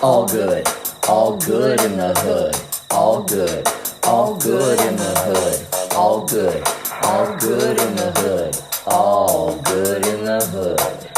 All good, all good in the hood. All good, all good in the hood. All good, all good in the hood. All good in the hood.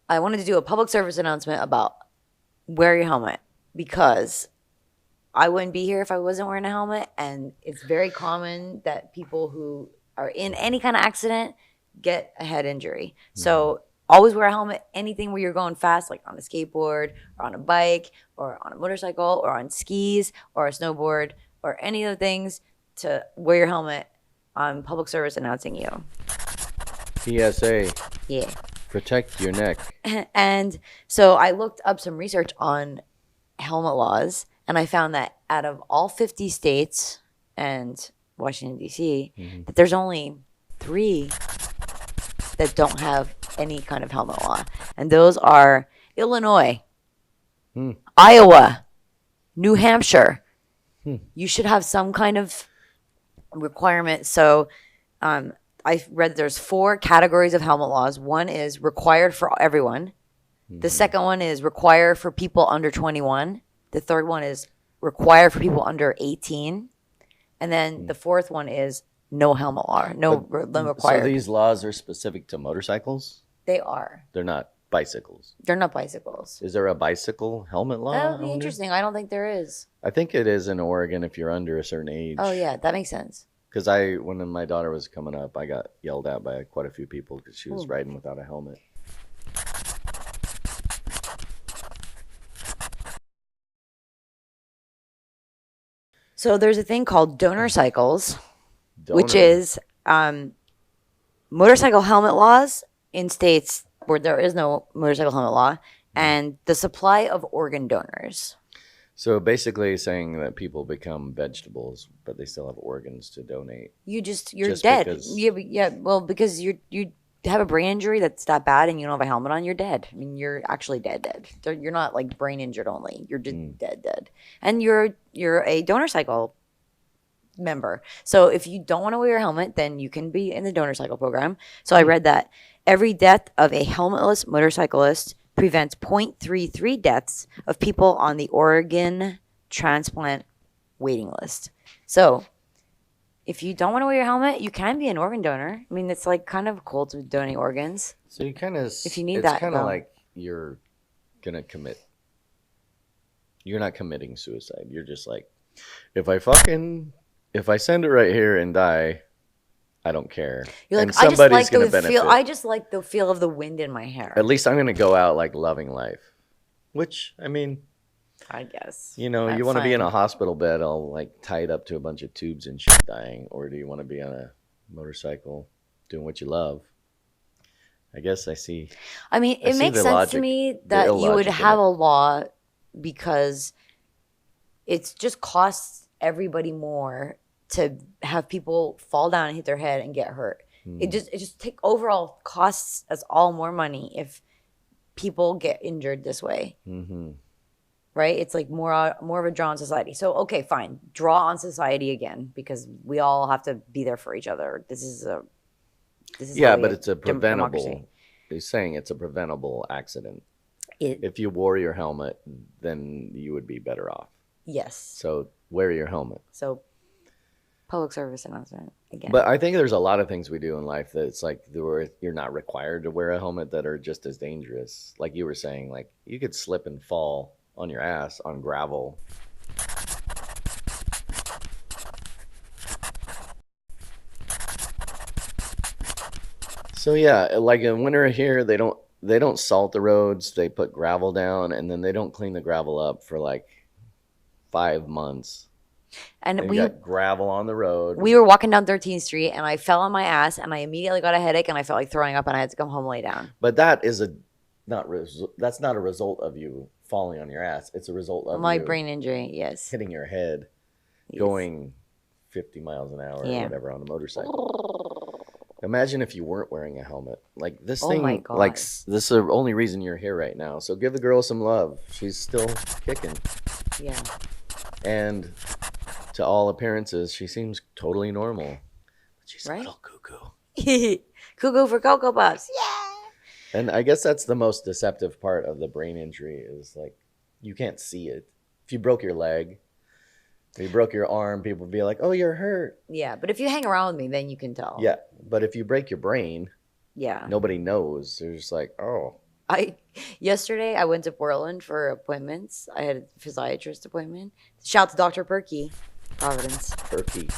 I wanted to do a public service announcement about wear your helmet because I wouldn't be here if I wasn't wearing a helmet. And it's very common that people who are in any kind of accident get a head injury. So always wear a helmet, anything where you're going fast, like on a skateboard or on a bike or on a motorcycle or on skis or a snowboard or any of the things, to wear your helmet. On public service announcing you. PSA. Yeah. Protect your neck. And so I looked up some research on helmet laws, and I found that out of all 50 states and Washington, D.C., that there's only 3 that don't have any kind of helmet law. And those are Illinois, Iowa, New Hampshire. You should have some kind of requirement. So I read there's 4 categories of helmet laws. One is required for everyone. The second one is required for people under 21. The third one is required for people under 18. And then the fourth one is no helmet law, no required. So these laws are specific to motorcycles? They are. They're not bicycles. They're not bicycles. Is there a bicycle helmet law? That would be interesting. I don't think there is. I think it is in Oregon if you're under a certain age. Oh, yeah. That makes sense. Because when my daughter was coming up, I got yelled at by quite a few people because she was riding without a helmet. So there's a thing called donor cycles, which is motorcycle helmet laws in states where there is no motorcycle helmet law, and the supply of organ donors. So basically saying that people become vegetables, but they still have organs to donate. You're dead. Because you have a brain injury that's that bad and you don't have a helmet on, you're dead. I mean, you're actually dead. You're not like brain injured only. You're just dead. And you're a donor cycle member. So if you don't want to wear your helmet, then you can be in the donor cycle program. So I read that every death of a helmetless motorcyclist prevents 0.33 deaths of people on the organ transplant waiting list. So if you don't want to wear your helmet, you can be an organ donor. I mean, it's like kind of cool to donate organs. So you kind of, if you need it's that, kind of like you're going to commit. You're not committing suicide. You're just like, if I send it right here and die, I don't care. You're like, and somebody's going to benefit. I just like the feel of the wind in my hair. At least I'm going to go out like loving life. Which, I mean, I guess. You know, you want to be in a hospital bed all like tied up to a bunch of tubes and shit dying, or do you want to be on a motorcycle doing what you love? I guess I see. I mean, it makes sense to me that you would have a law because it just costs everybody more to have people fall down and hit their head and get hurt. It just overall costs us all more money if people get injured this way. Right? It's like more of a draw on society. So, okay, fine. Draw on society again because we all have to be there for each other. This is but it's a preventable. Democracy. He's saying it's a preventable accident. If you wore your helmet, then you would be better off. Yes. So wear your helmet. So public service announcement again. But I think there's a lot of things we do in life that it's like you're not required to wear a helmet that are just as dangerous. Like you were saying, like you could slip and fall on your ass on gravel. So yeah, like in winter here, they don't salt the roads. They put gravel down, and then they don't clean the gravel up for like 5 months. And we got gravel on the road. We were walking down 13th Street, and I fell on my ass, and I immediately got a headache, and I felt like throwing up, and I had to come home and lay down. But that is that's not a result of you falling on your ass. It's a result of my brain injury. Yes, hitting your head, going 50 miles an hour or whatever on a motorcycle. Imagine if you weren't wearing a helmet. Like this thing, my God. like this is the only reason you're here right now. So give the girl some love. She's still kicking. Yeah. And to all appearances, she seems totally normal. But she's a Right? little cuckoo. Cuckoo for Cocoa Puffs. Yeah. And I guess that's the most deceptive part of the brain injury is like you can't see it. If you broke your leg, or you broke your arm, people would be like, "Oh, you're hurt." Yeah, but if you hang around with me, then you can tell. Yeah, but if you break your brain, Yeah. nobody knows. They're just like, "Oh." Yesterday I went to Portland for appointments. I had a physiatrist appointment. Shout to Dr. Perky, Providence. Turkey.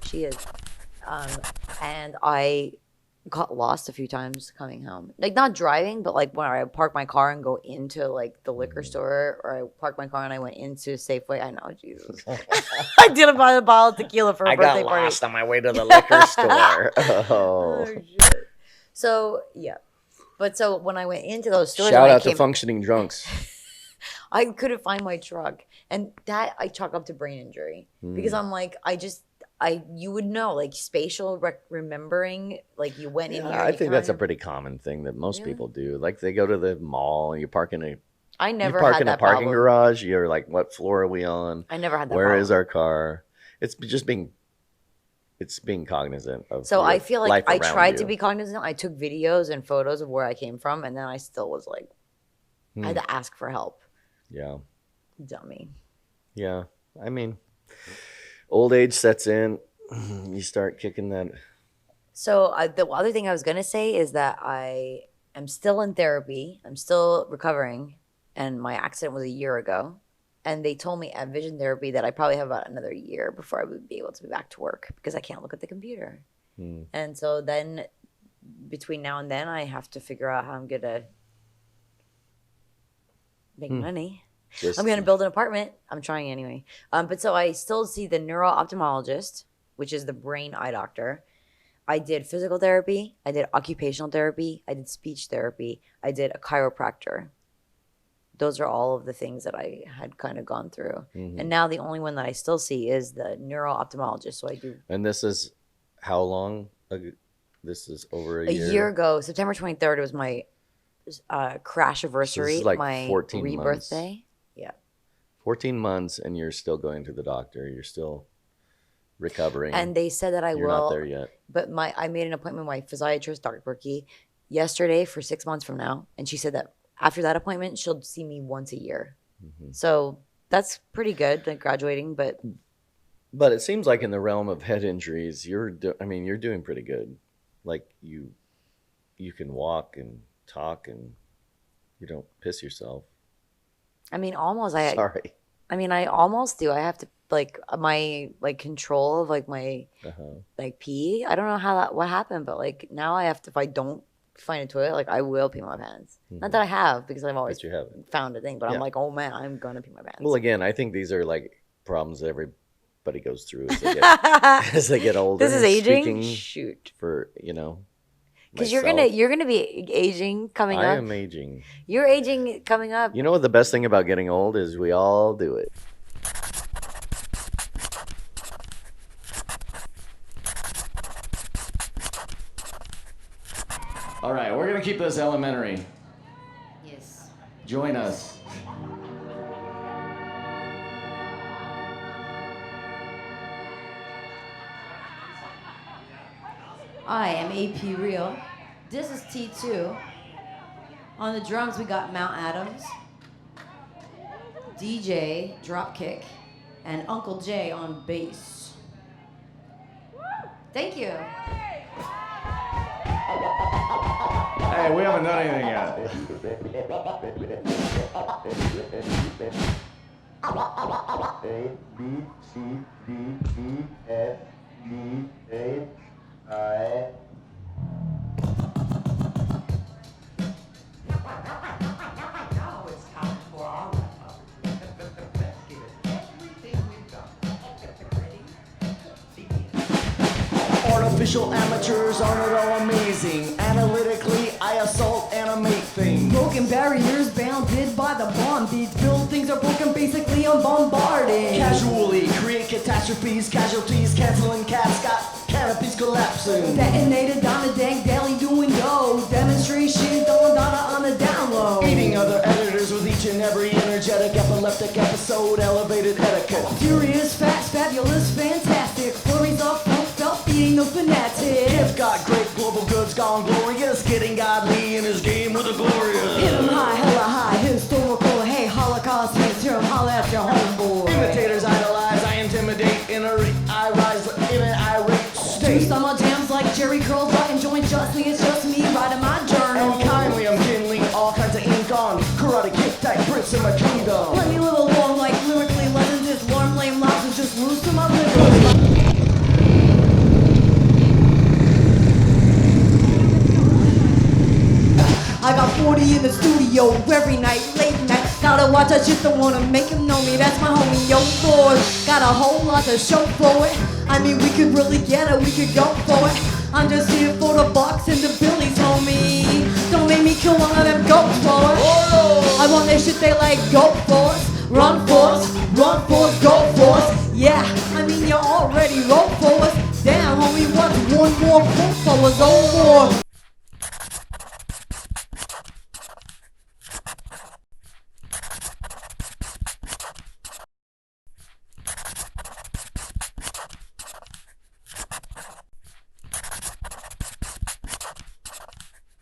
She is. And I got lost a few times coming home. Like not driving, but like when I park my car and go into like the liquor store, or I parked my car and I went into Safeway. I know, Jesus. I didn't buy a bottle of tequila for a birthday party. lost on my way to the liquor store. Oh, shit. So yeah. But so when I went into those stores, Shout out to functioning drunks. I couldn't find my truck, and that I chalk up to brain injury because I'm like, you would know, like spatial remembering, like you went in here. I think that's a pretty common thing that most people do. Like they go to the mall and you park in a I never you park had in that a parking problem. garage. You're like, what floor are we on? I never had that. Where problem. is our car? It's just being cognizant of. So I feel like I tried to you. be cognizant. I took videos and photos of where I came from, and then I still was like, I had to ask for help. Yeah. Dummy. Yeah. I mean, old age sets in. You start kicking that. So the other thing I was gonna say is that I am still in therapy. I'm still recovering, and my accident was a year ago. And they told me at vision therapy that I probably have about another year before I would be able to be back to work because I can't look at the computer. And so then between now and then, I have to figure out how I'm going to make money. I'm going to build an apartment. I'm trying anyway. But so I still see the neuro-ophthalmologist, which is the brain eye doctor. I did physical therapy. I did occupational therapy. I did speech therapy. I did a chiropractor. Those are all of the things that I had kind of gone through. And now the only one that I still see is the neuro-ophthalmologist. So I do. And this is how long? This is over A year ago, September 23rd, was my crash anniversary, So this is like my 14 rebirth months. day. Yeah. 14 months and you're still going to the doctor. You're still recovering. And they said that you're will. not there yet. But I made an appointment with my physiatrist, Dr. Berkey, yesterday for 6 months from now. And she said that after that appointment, she'll see me once a year. So that's pretty good, like graduating. But it seems like in the realm of head injuries, you're doing pretty good. Like you can walk and talk and you don't piss yourself. I mean, almost. Sorry. I mean, I almost do. I have to my control of my pee. I don't know what happened, but like now I have to. If I don't find a toilet, like I will pee my pants. Not that I have, because I've always found a thing. But I'm like, oh man, I'm gonna pee my pants. Well, again, I think these are like problems that everybody goes through as they get older. This is aging. Speaking Shoot. For because you're gonna be aging coming up. I am aging. You're aging coming up. You know what the best thing about getting old is? We all do it. All right, we're gonna keep this elementary. Yes. Join us. I am AP Real. This is T2. On the drums, we got Mount Adams, DJ Dropkick, and Uncle Jay on bass. Thank you. Hey, we haven't done anything yet. A, B, C, D, E, F, G, H, I. Now it's time for our wrap-up. Let's give it everything we've got. Ready? Begin. Artificial amateurs aren't at all amazing. Analytically, I assault, animate things. Broken barriers bounded by the bomb. These buildings are broken, basically I'm bombarding. Casually create catastrophes, casualties, canceling cats, got canopies collapsing. Detonated on a dank daily doing dough. Demonstration, throwing data on the down low. Eating other editors with each and every energy energetic, epileptic episode, elevated etiquette. Furious, fast, fabulous, fantastic. Flurries of funk, felt feeding the fanatics. Kids got great global goods, gone glorious, getting godly in his game with a glorious. Hit 'em high, hella high, historical. Hey, Holocaust, hey, tear 'em, holla at your homeboy. Imitators idolize, I intimidate, I rise in an irate Do state. summer jams like Jerry Curls, writing joint just me, it's just me, writing my journal. And kindly I'm kindling all kinds of ink on karate kick type Brits in my kingdom. Let me live along like lyrically legends, this warm lame lobsters just loose to my liver. I got 40 in the studio every night, late night. Gotta watch that shit, don't wanna make him know me. That's my homie, yo boy. Got a whole lot to show for it. I mean, we could really get it, we could go for it. I'm just here for the box and the billies, homie. Don't make me kill one of them goats for it. I want that shit, they like go for us, run for us, go for us. Yeah, I mean, you already wrote for us. Damn, homie, what's one more quote for us? Oh,